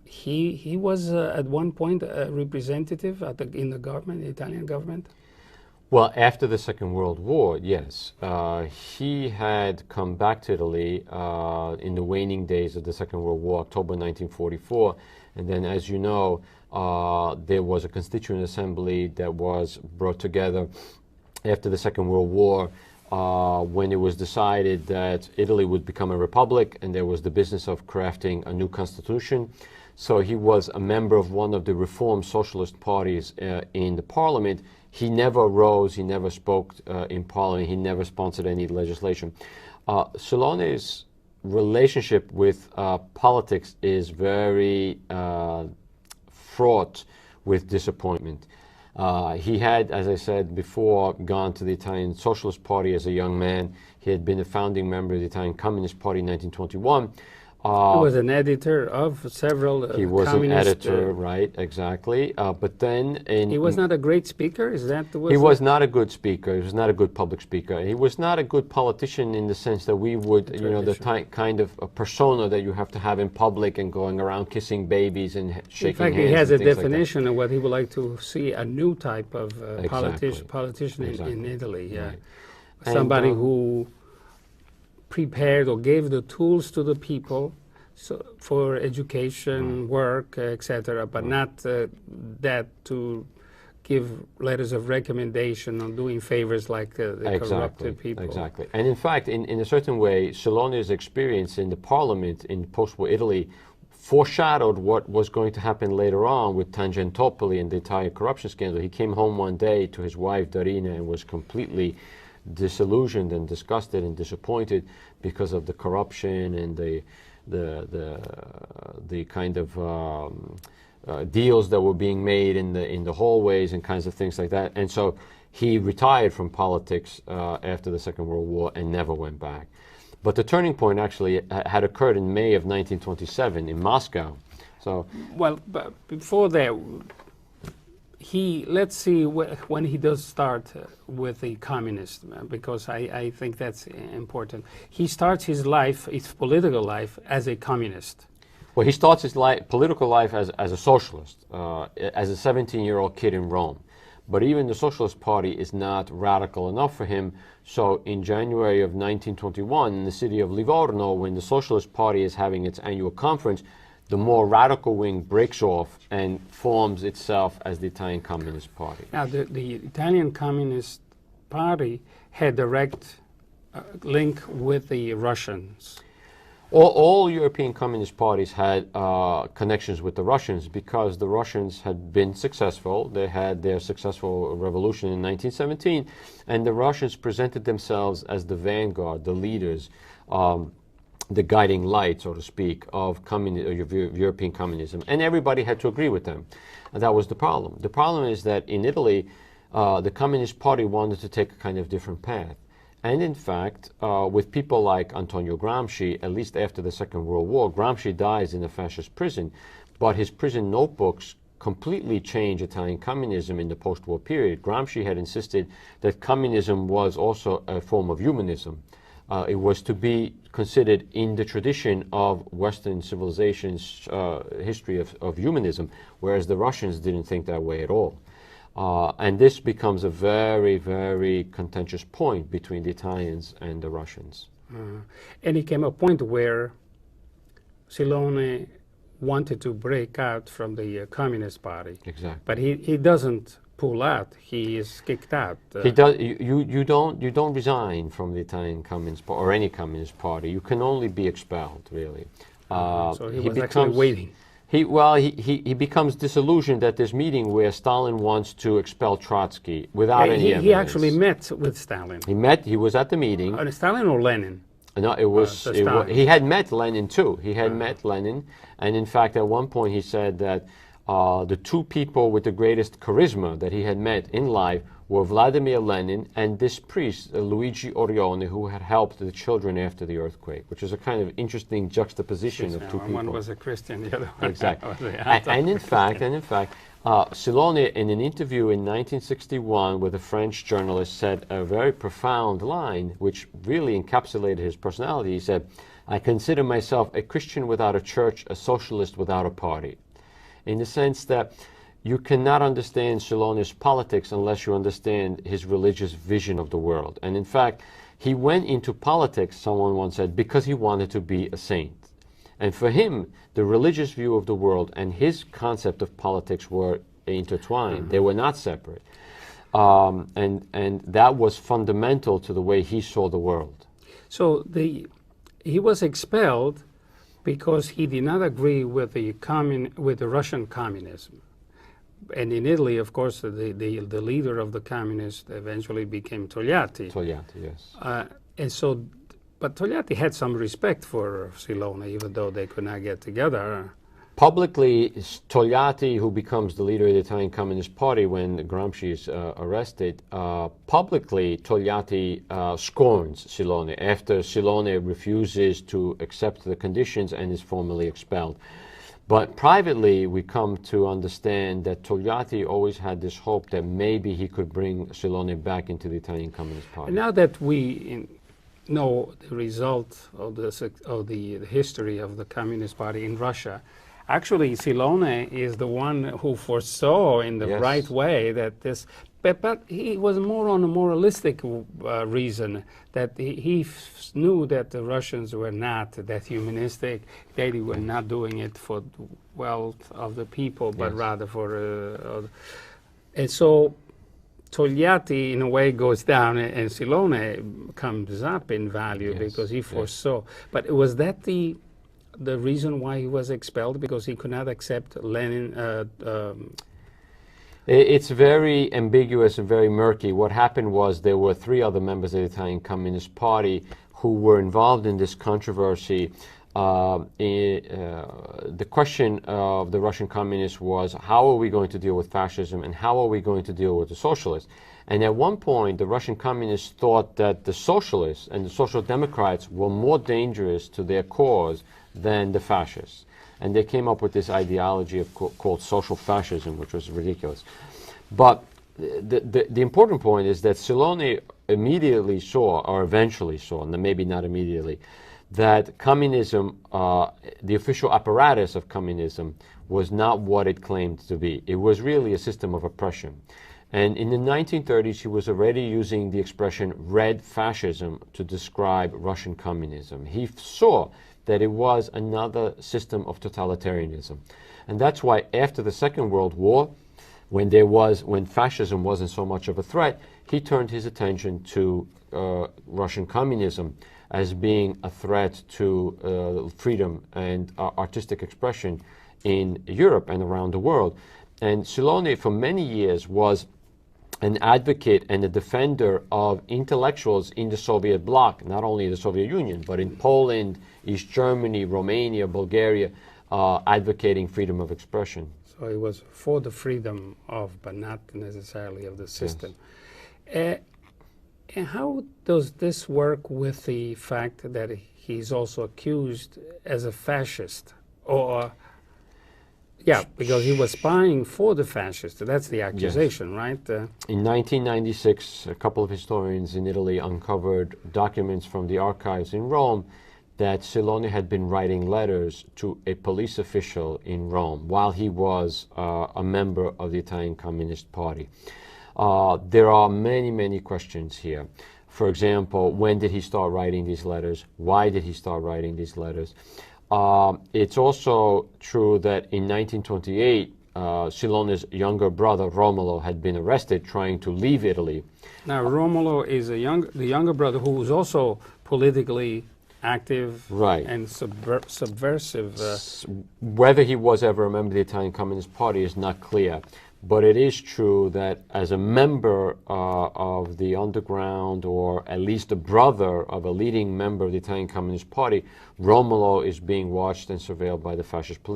He was at one point a representative in the government, the Italian government. Well, after the Second World War, yes. He had come back to Italy in the waning days of the Second World War, October 1944. And then, as you know, there was a Constituent Assembly that was brought together after the Second World War when it was decided that Italy would become a republic, and there was the business of crafting a new constitution. So he was a member of one of the reform socialist parties in the parliament. He never rose, he never spoke in parliament, he never sponsored any legislation. Silone's relationship with politics is very fraught with disappointment. He had, as I said before, gone to the Italian Socialist Party as a young man. He had been a founding member of the Italian Communist Party in 1921. He was an editor of several he was an communist, editor, right, exactly. But then... he was not a great speaker, is that the... He was not a good speaker. He was not a good public speaker. He was not a good politician in the sense that we would, you know, the kind of a persona that you have to have in public and going around kissing babies and shaking hands. In fact, he has a definition definition of what he would like to see, a new type of politician Exactly. in Italy. Yeah. Right. Somebody And, who prepared or gave the tools to the people for education, work, etc., but not that to give letters of recommendation on doing favors like the corrupted people. Exactly. And in fact, in a certain way, Silone's experience in the parliament in post-war Italy foreshadowed what was going to happen later on with Tangentopoli and the Italian corruption scandal. He came home one day to his wife, Darina, and was completely disillusioned and disgusted and disappointed because of the corruption and the kind of deals that were being made in the hallways and kinds of things like that. And so he retired from politics after the Second World War and never went back. But the turning point actually had occurred in May of 1927 in Moscow. So, well, but before that, let's see when he does start with the communist, because I think that's important. He starts his life, his political life, as a communist. Well, he starts his political life as a socialist, as a 17-year-old kid in Rome. But even the Socialist Party is not radical enough for him. So in January of 1921, in the city of Livorno, when the Socialist Party is having its annual conference, the more radical wing breaks off and forms itself as the Italian Communist Party. Now, the Italian Communist Party had direct link with the Russians. All European communist parties had connections with the Russians because the Russians had been successful. They had their successful revolution in 1917, and the Russians presented themselves as the vanguard, the leaders, the guiding light, so to speak, of European communism. And everybody had to agree with them. And that was the problem. The problem is that in Italy, the Communist Party wanted to take a kind of different path. And in fact, with people like Antonio Gramsci, at least after the Second World War, Gramsci dies in a fascist prison, but his prison notebooks completely changed Italian communism in the post-war period. Gramsci had insisted that communism was also a form of humanism. It was to be considered in the tradition of Western civilization's history of humanism, whereas the Russians didn't think that way at all. And this becomes a very, very contentious point between the Italians and the Russians. And it came a point where Silone wanted to break out from the Communist Party. Exactly. But he doesn't pull out. He is kicked out. He does. You don't resign from the Italian Communist Party or any Communist Party. You can only be expelled, really. So he was actually waiting. He becomes disillusioned at this meeting where Stalin wants to expel Trotsky without any evidence. He actually met with Stalin. He was at the meeting. Stalin or Lenin? No, he had met Lenin too. He had met Lenin, and in fact at one point he said that the two people with the greatest charisma that he had met in life were Vladimir Lenin and this priest, Luigi Orione, who had helped the children after the earthquake, which is a kind of interesting juxtaposition of two people. One was a Christian, the other one exactly. was and in fact, Silone, in an interview in 1961 with a French journalist, said a very profound line, which really encapsulated his personality. He said, I consider myself a Christian without a church, a socialist without a party. In the sense that you cannot understand Silone's politics unless you understand his religious vision of the world. And in fact, he went into politics, someone once said, because he wanted to be a saint. And for him, the religious view of the world and his concept of politics were intertwined. They were not separate. And that was fundamental to the way he saw the world. So he was expelled because he did not agree with the Russian communism. And in Italy, of course, the leader of the communists eventually became Togliatti. Togliatti, yes. And so, but Togliatti had some respect for Silone, even though they could not get together. Publicly, Togliatti, who becomes the leader of the Italian Communist Party when Gramsci is arrested, publicly Togliatti scorns Silone after Silone refuses to accept the conditions and is formally expelled. But privately, we come to understand that Togliatti always had this hope that maybe he could bring Silone back into the Italian Communist Party. Now that we know the result of the history of the Communist Party in Russia, actually Silone is the one who foresaw in the right way that this, but he was more on a moralistic reason, that he knew that the Russians were not that humanistic, they were not doing it for the wealth of the people, but rather for, and so Togliatti in a way goes down and Silone comes up in value because he foresaw. But was that the reason why he was expelled, because he could not accept Lenin? It's very ambiguous and very murky. What happened was there were 3 other members of the Italian Communist Party who were involved in this controversy. The question of the Russian communists was, how are we going to deal with fascism and how are we going to deal with the socialists? And at one point, the Russian communists thought that the socialists and the social democrats were more dangerous to their cause than the fascists. And they came up with this ideology called social fascism, which was ridiculous. But the important point is that Silone immediately saw, or eventually saw, and maybe not immediately, that communism, the official apparatus of communism, was not what it claimed to be. It was really a system of oppression. And in the 1930s, he was already using the expression red fascism to describe Russian communism. He saw that it was another system of totalitarianism. And that's why after the Second World War, when fascism wasn't so much of a threat, he turned his attention to Russian communism as being a threat to freedom and artistic expression in Europe and around the world. And Silone, for many years, was an advocate and a defender of intellectuals in the Soviet bloc, not only in the Soviet Union, but in Poland, East Germany, Romania, Bulgaria, advocating freedom of expression. So he was for the freedom of, but not necessarily of the system. And how does this work with the fact that he's also accused as a fascist? Or, yeah, because he was spying for the fascists. That's the accusation, right? In 1996, a couple of historians in Italy uncovered documents from the archives in Rome that Silone had been writing letters to a police official in Rome while he was a member of the Italian Communist Party. There are many, many questions here. For example, when did he start writing these letters? Why did he start writing these letters? It's also true that in 1928, Silone's younger brother, Romolo, had been arrested trying to leave Italy. Now, Romolo is the younger brother who was also politically active and subversive. Whether he was ever a member of the Italian Communist Party is not clear. But it is true that as a member of the underground, or at least a brother of a leading member of the Italian Communist Party, Romolo is being watched and surveilled by the fascist police.